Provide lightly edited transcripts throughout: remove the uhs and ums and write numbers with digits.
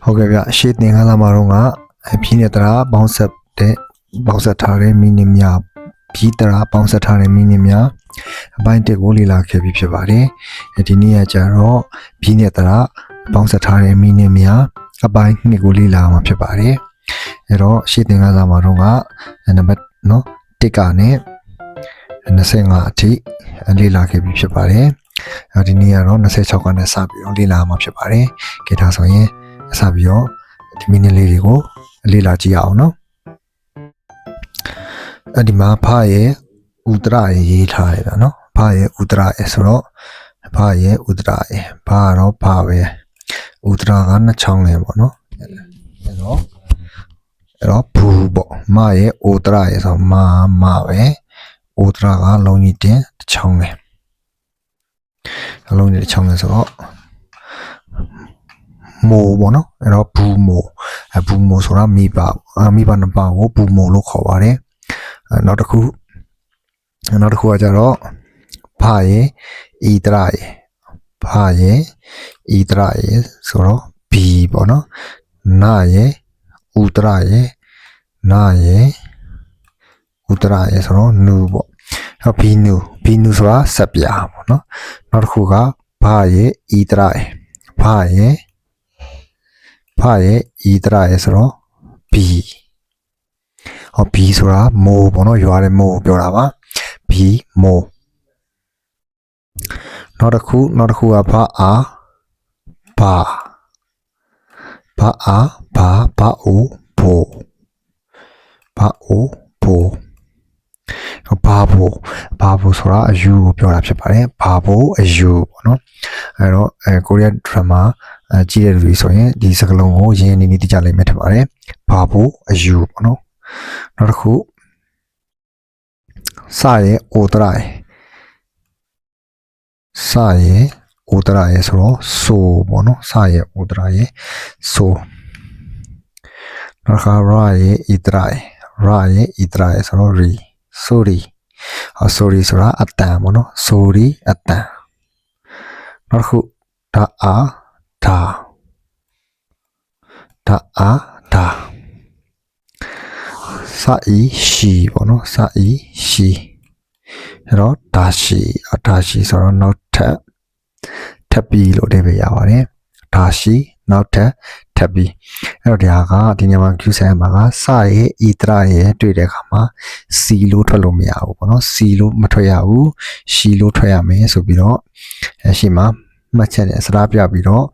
ဟုတ်ကဲ့ဗျရှေ့သင်ခန်းစာမှာတော့ပြည်နယ်တရာပေါင်းဆက်ထားတဲ့မီနစ်များပြည်တရာပေါင်းဆက်ထားတဲ့မီနစ်များအပိုင်း1ကိုလေ့လာခဲ့ပြီးဖြစ်ပါတယ်ဒီနေ့ကကျတော့ပြည်နယ်တရာပေါင်းဆက်ထားတဲ့မီနစ်များအပိုင်း2ကိုလေ့လာမှာဖြစ်ပါတယ်အဲ့တော့ရှေ့သင်ခန်းစာမှာတော့နံပါတ်1ကနေ25အထိလေ့လာခဲ့ပြီးဖြစ်ပါတယ်ဒီနေ့ကတော့26ကနေစပြီးတော့လေ့လာမှာဖြစ်ပါတယ်ကြည့်ထားဆိုရင်စပြီးတော့ဒီမီနစ်လေးတွေကိုလေ့လာကြည့်အောင်နော်ဒီမှာဖရဲ့ဥဒရာရဲ့ရေးထားရတာနော်ဖရဲ့ဥဒရာရဲ့ဆိုတော့ဖရဲ့ဥဒရာရဲ့ဘာတော့ဖပဲဥဒရာကနှစ်ချောင်းလေပေါ့နော်အဲ့တော့ဘူးပေါ့မရဲ့ဥဒရာရဲ့ဆိုမပဲဥဒရာကလုံးကြီးတင်တစ်ချောင်းလေအလုံးကြီးတစ်ချောင်းလေဆိုတော့မိုးပေါ့နော်အဲ့တော့ဘူးမိုးဆိုတာမိဘနှစ်ပါးကိုဘူးမိုးလို့ခေါ်ပါတယ်နောက်တစ်ခုကကြတော့ဖရဲ့ဤတရရဲ့ဖရဲ့ဤတရရဲ့ဆိုတော့ဘီပေါ့နော်နာရဲ့ဥတရရဲ့နာရဲ့ဥတရရဲ့ဆိုတော့နူပေါ့ဘီနူဆိုတာဆက်ပြားပေါ့နော်နောက်တစ်ခုကဖရဲ့ဤတရရဲ့ဖရဲ့ဤတရရဲ့ဆိုတော့ဘီဘီဆိုတာမိုးပေါ့နော်ရွာတဲ့မိုးပြောတာပါဘီမိုးနောက်တစ်ခုကဖအာဘာအိုဖိုဘာဖိုဆိုတာအယူကိုပြောတာဖြစ်ပါတယ်ဘာဖိုအယူပေါ့နော်အဲ့တော့ကိုရီးယားဒရမာကြည့်တဲ့လူတွေဆိုရင်ဒီစကားလုံးကိုရင်းနေသိကြလိမ့်မယ်ထင်ပါတယ်ဘာဖိုအယူပေါ့နော်နောက်တစ်ခုစရဲ့ဩဒရာရဲ့ဆိုတော့ဆိုပေါ့နော်စရဲ့ဩဒရာရဲ့ဆိုနောက်ခါရာရဲ့ဣဒရာရဲ့ဆိုတော့ရီဆိုရီဆိုတာအတန်ပေါ့နော်ဆိုရီအတန်နောက်တစ်ခုဒါစာအီရှိပေါ့နော်စာအီရှိအဲ့တော့ဒါရှိဆိုတော့နောက်ထပ်ပြီးလို့အဓိပ္ပာယ်ရပါတယ်ဒါရှိနောက်ထပ်ပြီးအဲ့တော့ဒီညမှာ Q7 မှာကစရဲ့ဤတရရဲ့တွေ့တဲ့အခါမှာစီလို့ထွက်လို့မရဘူးပေါ့နော်စီလို့မထွက်ရဘူးရှီလို့ထွက်ရမယ်ဆိုပြီးတော့ရှိမှာမှတ်ချက်နဲ့စကားပြပြီးတော့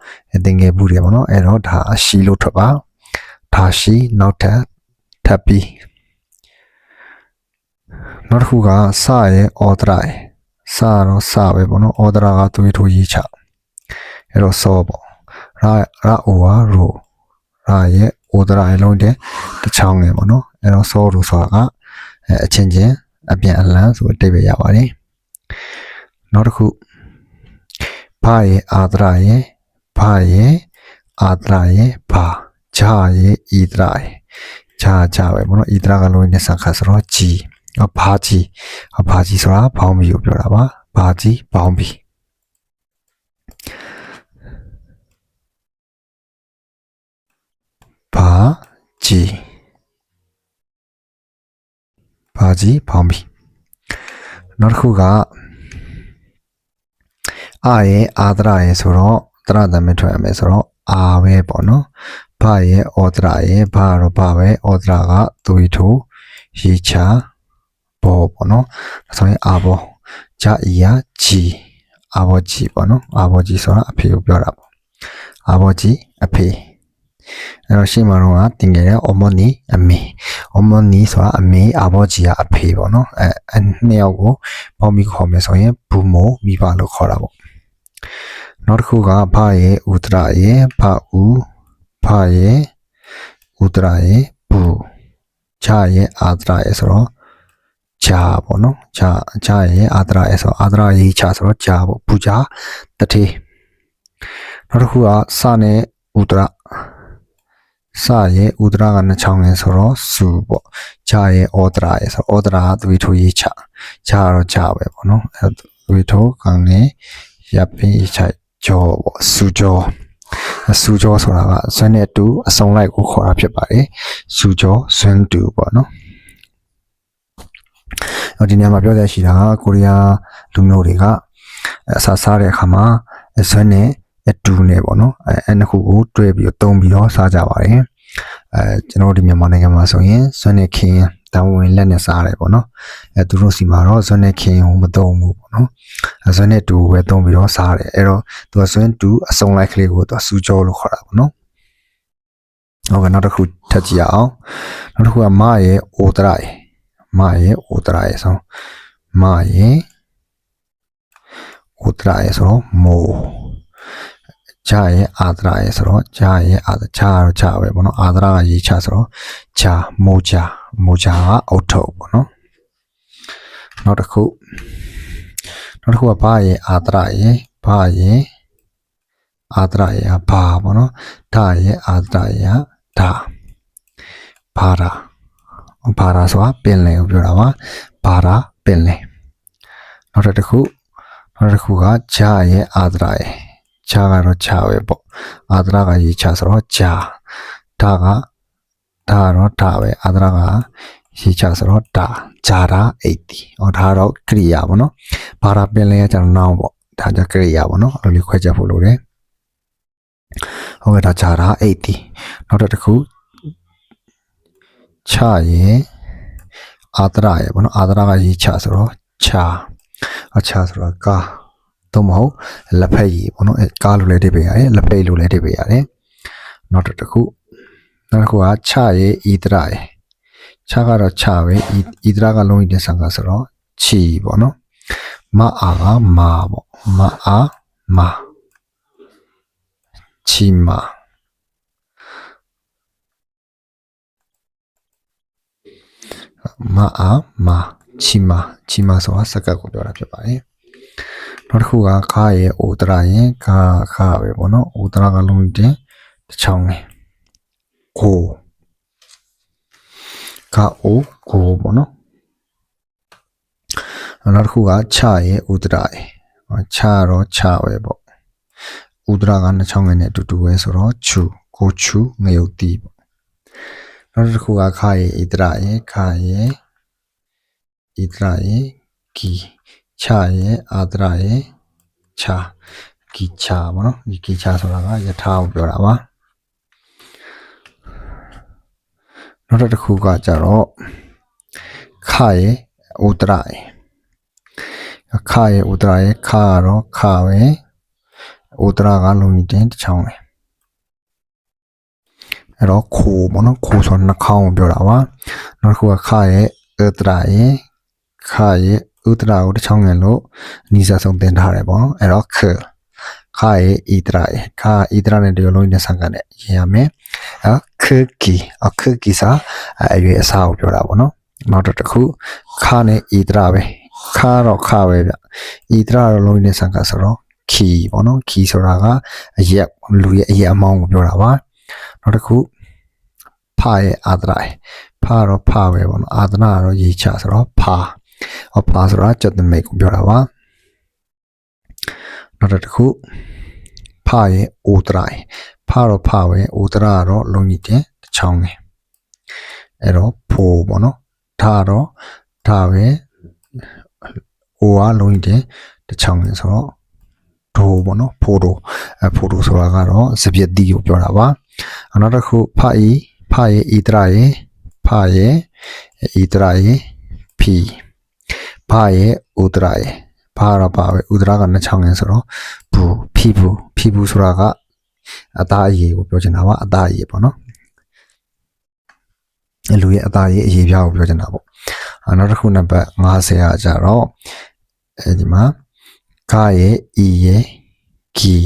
သင်ငယ်ဘူးတယ်ပေါ့နော်အဲ့တော့ဒါရှီလို့ထွက်ပါဒါရှိနောက်ထပ်ပြီးနောက်တစ်ခုကစရဲ့ဩဒရာရဲ့စတော့စပဲပေါ့နော်ဩဒရာကသွေးထိုးရေးချအဲ့တော့စောပေါ့ရာအိုဝါရိုရာရဲ့ဩဒရာရဲ့လုံးတဲ့တစ်ချောင်းငယ်ပေါ့နော်အဲ့တော့စောလို့ဆိုတာကအချင်းချင်းအပြန်အလှန်ဆိုအတိတ်ပဲရပါတယ်နောက်တစ်ခုဖရဲ့အာဒရာရဲ့ဘာဂျာရဲ့ဣဒရာရဲ့ဂျာပဲပေါ့နော်ဣဒရာကလုံးနဲ့စခါဆိုတော့ဂျီဘာကြီးဆိုတာဘောင်းဘီကိုပြောတာပါဘာကြီးဘောင်းဘီဘာကြီးဘောင်းဘီနောက်တစ်ခုကအာရဲ့အာဒရာရဲ့ဆိုတော့တရတမဲထွက်ရမယ်ဆိုတော့အာပဲပေါ့နော်ဘာရဲ့ဩဒရာရဲ့ဘာတော့ဘာပဲဩဒရာကသွေးထိုးရေချဘောပေါ့နော်ဆိုရင်အာဘောဂျာအီယာဂျီအာဘောဂျီပေါ့နော်အာဘောဂျီဆိုတာအဖေကိုပြောတာပေါ့အာဘောဂျီအဖေအဲ့တော့ရှေ့မှာတော့တင်ခဲ့တဲ့ omoni အမေ omoni ဆိုတာအမေအာဘောဂျီကအဖေပေါ့နော်အဲနှစ်ယောက်ကိုပေါင်းပြီးခေါ်မယ်ဆိုရင်ဘူမိုမိဘလို့ခေါ်တာပေါ့နောက်တစ်ခုကဖရဲ့ဥဒရာရဲ့ဖရဲ့ဥဒရာရဲ့ဘူဂျာရဲ့အာဒရာရဲ့ဆိုတော့ဂျာပေါ့နော်ဂျာရဲ့အာဒရာရဲ့ဆိုအာဒရာရေးချဆိုတော့ဂျာပေါ့ဘူဂျာတထေးနောက်တစ်ခုကစနဲ့ဥဒရာစရဲ့ဥဒရာကနှစ်ချောင်းငယ်ဆိုတော့စုပေါ့ဂျာရဲ့ဩဒရာရဲ့ဆိုဩဒရာသွေးထိုးရေးချဂျာတော့ဂျာပဲပေါ့နော်အဲသွေးထိုးကောင်းနေရပ်ပြီး ကြောပေါ့စူကြောဆိုတာကဇွန်းနဲ့တူအစုံလိုက်ကိုခေါ်တာဖြစ်ပါတယ်စူကြောဇွန်းတူပေါ့နော်ဒီနေရာမှာပြောရရှိတာကိုရီးယားလူမျိုးတွေကအစားစားတဲ့အခါမှာဇွန်းနဲ့အတူနဲ့ပေါ့နော်အဲ့နှစ်ခုကိုတွဲပြီးသုံးပြီးတော့စားကြပါတယ်ကျွန်တော်ဒီမြန်မာနိုင်ငံမှာဆိုရင်ဇွန်းနဲ့ခင်းတောင်းဝင်လက်နဲ့စားရတယ်ပေါ့နော်သူတို့စီမှာတော့ဇွန်းနဲ့ခင်းကိုမသုံးဘူးပေါ့နော်ဇွန်းနဲ့တူပဲသုံးပြီးတော့စားတယ်အဲ့တော့သူကဇွန်းတူအစုံလိုက်ကလေးကိုသူစူကြောလို့ခေါ်တာပေါ့နော်ဟုတ်ကဲ့နောက်တစ်ခုထပ်ကြည့်ရအောင်နောက်တစ်ခုကမရဲ့အိုတရရဲ့ဆိုမရဲ့အိုတရရဲ့ဆိုတော့မိုးဂျာရဲ့အာဒရာရဲ့ဆိုတော့ဂျာရဲ့အာဒဂျာတော့ဂျာပဲပေါ့နော်အာဒရာကရေးချဆိုတော့ဂျာမိုးဂျာကအုတ်ထုပ်ပေါ့နော်နောက်တစ်ခုကဘာရဲ့အာဒရာရဲ့ဘာပေါ့နော်ဒါရဲ့အာဒရာရဲ့ဒါဘာရာဆိုတာပင်လယ်ကိုပြောတာပါဘာရာပင်လယ်နောက်တစ်ခုကဂျာရဲ့အာဒရာရဲ့ဂျာကတော့ဂျာပဲပေါ့အာဒရာကရေးချဆိုတော့ဂျာဒါတော့ဒါပဲအာဒရာကရေးချဆိုတော့ဒါဂျာရာ80ဒါတော့ကရိယာပေါ့နော်ဘာရာပင်လယ်ကကျတော့ noun ပေါ့ဒါကြကရိယာပေါ့နော်အဲ့လိုလေးခွဲချက်ဖို့လိုတယ်ဟုတ်ကဲ့ဒါဂျာရာ80နောက်တစ်ခုချရဲ့အာဒရာရဲ့ပေါ့နော်အာဒရာကရေးချဆိုတော့ချဆိုတော့ကာတော့မဟုတ်လက်ဖက်ရည်ပေါ့နော်ကားလိုလည်းတိပေးရတယ်လက်ပိတ်လိုလည်းတိပေးရတယ်နောက်တစ်ခုကချရဲ့ဤဒရာရဲ့ချကတော့ချပဲဤဒရာကလုံးကြီးတဲ့ဆံကဆိုတော့ချီပေါ့နော်မအားကမာပေါ့မအားမာချီမာမအားမာချီမာဆိုတာစကားကိုပြောတာဖြစ်ပါတယ်နောက်တစ်ခုကခါရဲ့အိုတရာရဲ့ခါပဲပေါ့နော်အိုတရာကလုံးတင်တစ်ချောင်းနဲ့ကိုခါအိုကိုပေါ့နော်နောက်တစ်ခုကချရဲ့ဥဒရာရဲ့ချတော့ချပဲပေါ့ဥဒရာကနှစ်ချောင်းငယ်နဲ့အတူတူပဲဆိုတော့ချူကိုချူငရုတ်တီးပေါ့နောက်တစ်ခုကခါရဲ့ဣဒရာရဲ့ခါရဲ့ဣဒရာရဲ့ဂီချရဲ့အာဒရာရဲ့ချာဂီချာပေါ့နော်ဒီဂီချာဆိုတာကယထာကိုပြောတာပါနောက်တစ်ခုကကြတော့ခရဲ့ဥဒရာရဲ့ခရဲ့ဥဒရာရဲ့ခကတော့ခပဲဥဒရာကလုံးကြီးတင်တစ်ချောင်းပဲအဲ့တော့ခိုးပေါ့နော်ခိုးဆိုနှာခေါင်းကိုပြောတာပါနောက်တစ်ခုကခရဲ့ဥဒရာရဲ့ခရဲ့ဥဒရာကိုတစ်ချောင်းငယ်လို့နီးစပ်ဆုံးတင်ထားတယ်ပေါ့နော်အဲ့တော့ခရဲ့ဣဒရာရဲ့ခဣဒရာနဲ့ဒီလိုလုံးနဲ့ဆန်ကန်နဲ့ရေးရမယ်ခကီစာအရွယ်အစားကိုပြောတာပေါ့နော်နောက်တစ်ခုခနဲ့ဣဒရာပဲခတော့ခပဲဗျဣဒရာတော့လုံးနဲ့ဆန်ကန်ဆိုတော့ခီပေါ့နော်ခီဆိုတာကအရက်လူရဲ့အရက်အမောင်းကိုပြောတာပါနောက်တစ်ခုဖရဲ့အာဒရာဖတော့ဖပဲပေါ့နော်အာဒရာတော့ရေးချဆိုတော့ဖဆိုတာကြက်သမိတ်ကိုပြောတာပါနောက်တစ်ခုဖရဲ့အိုဒရာဖတော့ဖပဲအိုဒရာတော့လုံးကြီးတင်တစ်ချောင်းနေအဲ့တော့ဖိုးပေါ့နော်ဒါတော့ဒါပဲအိုကလုံးကြီးတင်တစ်ချောင်းနေဆိုတော့ဒိုပေါ့နော်ဖိုးဒိုဆိုတာကတော့စပြည့်တီကိုပြောတာပါနောက်တစ်ခုဖရဲ့ဣဒရာရဲ့ဖရဲ့ဣဒရာရဲ့ဖီဖရဲ့ဥဒရာရဲ့ဖတော့ပါပဲဥဒရာကနှစ်ချောင်းငယ်ဆိုတော့ဘူးဖီဘူးဆိုတာကအသားအရည်ကိုပြောချင်တာပါအသားအရည်ပေါ့နော်လူရဲ့အသားအရည်အရည်ပြားကိုပြောချင်တာပေါ့နောက်တစ်ခုနံပါတ်50ကကြတော့ဒီမှာခရဲ့ဤရဲ့ဂီ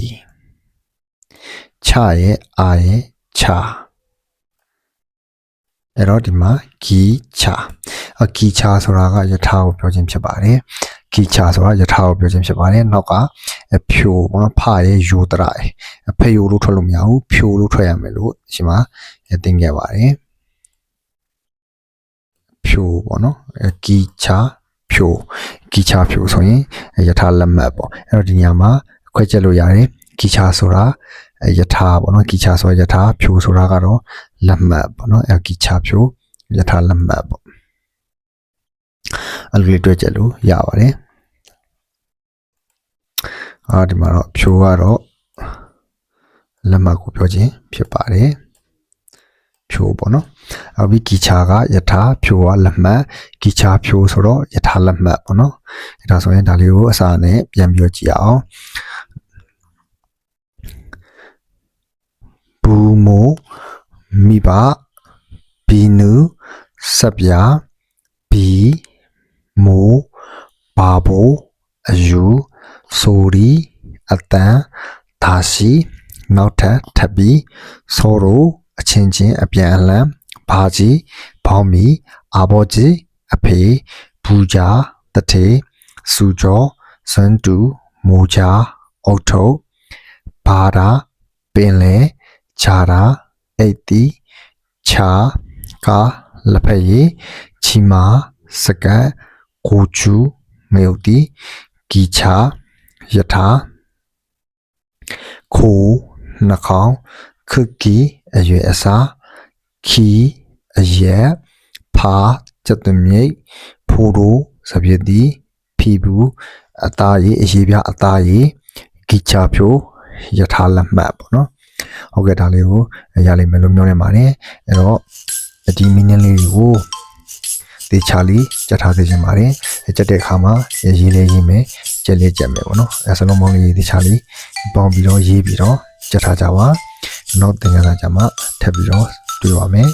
ချရဲ့အာရဲ့ချာအဲ့တော့ဒီမှာဂီချဆိုတာကယထာကိုပြောခြင်းဖြစ်ပါတယ်ဂီချဆိုတာယထာကိုပြောခြင်းဖြစ်ပါတယ်နောက်ကဖြိုပေါ့နော်ဖရဲ့ယိုတရာဖယိုလို့ထွက်လို့မရဘူးဖြိုလို့ထွက်ရမယ်လို့ဒီမှာသင်ခဲ့ပါတယ်ဖြိုပေါ့နော်ဂီချဖြိုဆိုရင်ယထာလက်မှတ်ပေါ့အဲ့တော့ဒီညမှာခွဲချက်လို့ရတယ် ကိချာဆိုတာယထာပေါ့နော်ကိချာဆိုယထာဖြိုဆိုတာကတော့လက်မှတ်ပေါ့နော်ကိချာဖြိုယထာလက်မှတ်ပေါ့အဲ့လိုတွေ့ကြလို့ရပါတယ်ဒီမှာတော့ဖြိုကတော့လက်မှတ်ကိုပြောခြင်းဖြစ်ပါတယ်ဖြိုပေါ့နော်အခုပြီးကိချာကယထာဖြိုကလက်မှတ်ကိချာဖြိုဆိုတော့ယထာလက်မှတ်ပေါ့နော်ဒါဆိုရင်ဒါလေးကိုအစာနဲ့ပြန်ပြောကြည့်အောင်ဘူမိုမိဘဘီနူစပြာဘီမိုဘာဘိုအယူဆိုရီအတန်ဒါရှိနောက်ထပ်ထပ်ပြီးဆိုရိုအချင်းချင်းအပြန်အလှန်ဘာကြီးဘောင်းမီအာဘောကြီးအဖေဘူဂျာတထေစူကျော်စွန်းတူမိုဂျာအုတ်ထုပ်ဘာရာပင်လေခြာရာအိတ်တီခြာကာလက်ဖက်ရည်ချီမာစကတ်ကိုချူမေယုတီဂီချာယထာခိုနှာခေါင်းခึกကီအရွယ်အစားခီအရက်ဖာစက်တမြိတ်ဖိုးတို့စပြည့်တီဖီဘူးအသားရည်အရေးပြအသားရည်ဂီချာဖြိုယထာလက်မှတ်ပေါ့နော်ဟုတ်ကဲ့ဒါလေးကိုရလိမ့်မယ်လို့မျှော်နေပါတယ်အဲ့တော့ဒီမင်းလေးကိုတေချာလီကြက်ထားစေချင်ပါတယ်ကြက်တဲ့အခါမှာရေးလေးရေးမယ်ကြက်လေးကြက်မယ်ပေါ့နော်အဲစလုံးပေါင်းလေးတေချာလီပေါင်းပြီးတော့ရေးပြီးတော့ကြက်ထားကြပါနောက်သင်္ကန်းစာကြမှာထပ်ပြီးတော့တွေ့ပါမယ်